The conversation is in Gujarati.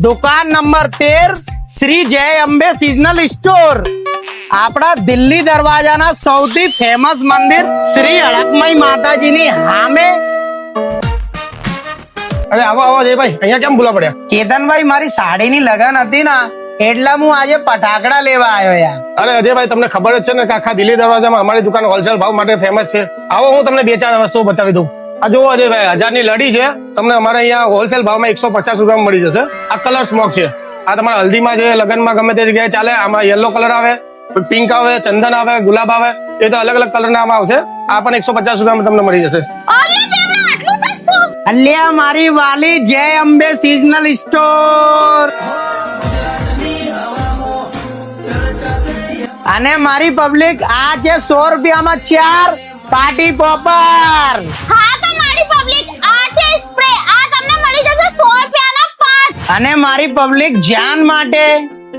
દુકાન નંબર 13 શ્રી જય અંબે સિઝનલ સ્ટોર, આપણા દિલ્હી દરવાજાના સૌથી ફેમસ મંદિર શ્રી અળકમઈ માતાજીની સામે. અરે આવો આવો જયભાઈ, અહીંયા કેમ ભૂલા પડ્યા? કેતનભાઈ, મારી સાડીની લગન હતી ને એટલે હું આજે ફટાકડા લેવા આવ્યો યાર. અરે અજયભાઈ, તમને ખબર જ છે ને કે આખા દિલ્હી દરવાજામાં અમારી દુકાન હોલસેલ ભાવ માટે ફેમસ છે. આવો હું તમને 2-4 વસ્તુઓ બતાવી દઉં. આ જુઓ અજયભાઈ, 1000ની લડી છે, તમને અમારે અહીંયા હોલસેલ ભાવમાં 150 રૂપિયામાં મળી જશે. આ કલર સ્મોક છે, આ તમારા હલ્દીમાં છે, લગ્નમાં ગમે તે જગ્યાએ ચાલે. આમાં યલો કલર આવે, પિંક આવે, ચંદન આવે, ગુલાબ આવે, એ તો અલગ અલગ કલરના આમાં આવશે. આ પણ 150 રૂપિયામાં તમને મળી જશે. અલ્યા મારી વાલી જય અંબે સિઝનલ સ્ટોર અને મારી પબ્લિક, આ છે 100 રૂપિયામાં 4 પાર્ટી પોપર. હા તો મારી પબ્લિક, આ છે સ્પ્રે, આ તમને મળી જશે 100 રૂપિયાના 5. અને મારી પબ્લિક, જાન માટે